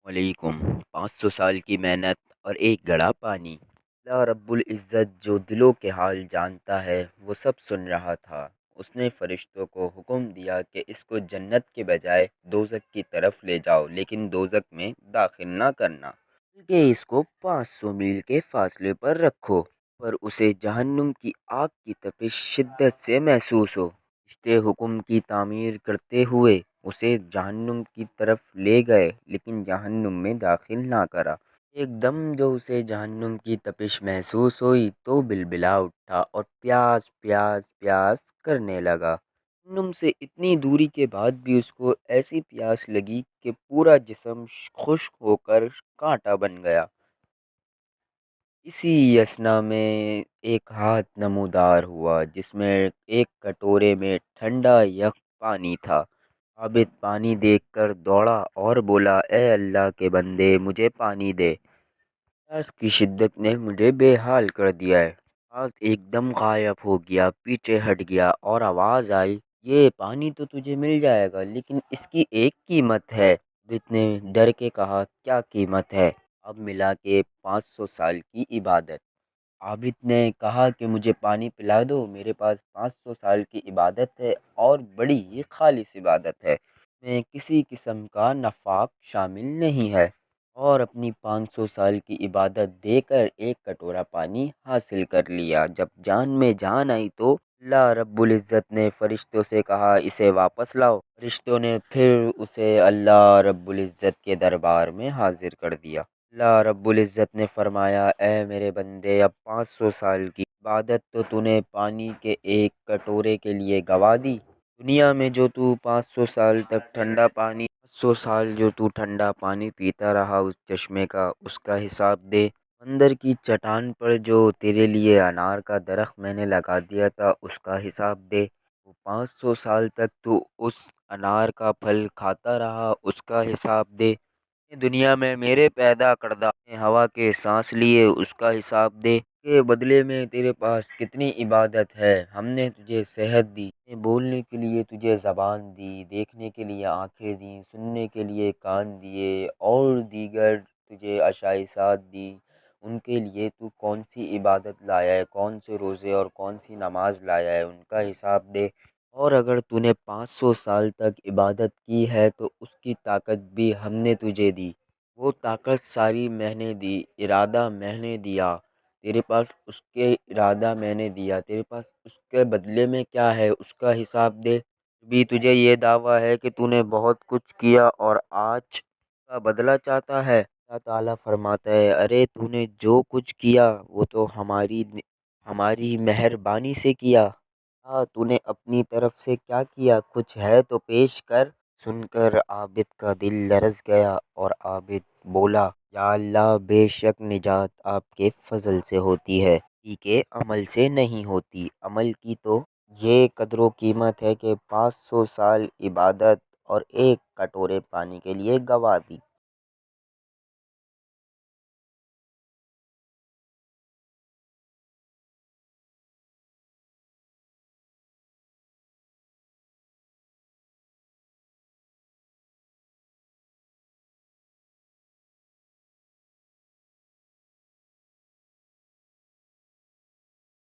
وعلیکم 500 سال کی محنت اور ایک گڑھا پانی۔ اللہ رب العزت جو دلوں کے حال جانتا ہے وہ سب سن رہا تھا۔ اس نے فرشتوں کو حکم دیا کہ اس کو جنت کے بجائے دوزخ کی طرف لے جاؤ، لیکن دوزخ میں داخل نہ کرنا، بلکہ اس کو 500 میل کے فاصلے پر رکھو، پر اسے جہنم کی آگ کی تپش شدت سے محسوس ہو۔ رشتے حکم کی تعمیر کرتے ہوئے اسے جہنم کی طرف لے گئے، لیکن جہنم میں داخل نہ کرا۔ ایک دم جو اسے جہنم کی تپش محسوس ہوئی تو بلبلا اٹھا اور پیاس پیاس پیاس کرنے لگا۔ جہنم سے اتنی دوری کے بعد بھی اس کو ایسی پیاس لگی کہ پورا جسم خشک ہو کر کانٹا بن گیا۔ اسی اثنا میں ایک ہاتھ نمودار ہوا جس میں ایک کٹورے میں ٹھنڈا یک پانی تھا۔ عابد پانی دیکھ کر دوڑا اور بولا، اے اللہ کے بندے، مجھے پانی دے، پیاس کی شدت نے مجھے بے حال کر دیا ہے۔ ہاتھ ایک دم غائب ہو گیا، پیچھے ہٹ گیا اور آواز آئی، یہ پانی تو تجھے مل جائے گا، لیکن اس کی ایک قیمت ہے۔ عابد نے ڈر کے کہا، کیا قیمت ہے؟ اب ملا کے 500 سال کی عبادت۔ عابد نے کہا کہ مجھے پانی پلا دو، میرے پاس 500 سال کی عبادت ہے اور بڑی ہی خالص عبادت ہے، میں کسی قسم کا نفاق شامل نہیں ہے، اور اپنی 500 سال کی عبادت دے کر ایک کٹورا پانی حاصل کر لیا۔ جب جان میں جان آئی تو اللہ رب العزت نے فرشتوں سے کہا، اسے واپس لاؤ۔ فرشتوں نے پھر اسے اللہ رب العزت کے دربار میں حاضر کر دیا۔ اللہ رب العزت نے فرمایا، اے میرے بندے، اب 500 سال کی عبادت تو نے پانی کے ایک کٹورے کے لیے گوا دی۔ دنیا میں جو 500 سال تک ٹھنڈا پانی 500 سال جو ٹھنڈا پانی پیتا رہا اس چشمے کا، اس کا حساب دے۔ اندر کی چٹان پر جو تیرے لیے انار کا درخت میں نے لگا دیا تھا اس کا حساب دے۔ 500 سال تک تو اس انار کا پھل کھاتا رہا، اس کا حساب دے۔ دنیا میں میرے پیدا کردہ ہوا کے سانس لیے، اس کا حساب دے، کہ بدلے میں تیرے پاس کتنی عبادت ہے۔ ہم نے تجھے صحت دی، بولنے کے لیے تجھے زبان دی، دیکھنے کے لیے آنکھیں دیں، سننے کے لیے کان دیے، اور دیگر تجھے عشائشات دی، ان کے لیے تو کون سی عبادت لایا ہے، کون سے روزے اور کون سی نماز لایا ہے، ان کا حساب دے۔ اور اگر تو نے 500 سال تک عبادت کی ہے تو اس کی طاقت بھی ہم نے تجھے دی، وہ طاقت ساری میں نے دی، ارادہ میں نے دیا، تیرے پاس اس کے ارادہ میں نے دیا، تیرے پاس اس کے بدلے میں کیا ہے اس کا حساب دے۔ بھی تجھے یہ دعویٰ ہے کہ تو نے بہت کچھ کیا اور آج کا بدلہ چاہتا ہے۔ اللہ تعالیٰ فرماتا ہے، ارے تو نے جو کچھ کیا وہ تو ہماری مہربانی سے کیا، تو نے اپنی طرف سے کیا کیا، کچھ ہے تو پیش کر۔ سن کر عابد کا دل لرز گیا اور عابد بولا، یا اللہ، بے شک نجات آپ کے فضل سے ہوتی ہے، کے عمل سے نہیں ہوتی۔ عمل کی تو یہ قدر و قیمت ہے کہ 500 سال عبادت اور ایک کٹورے پانی کے لیے گوا دی۔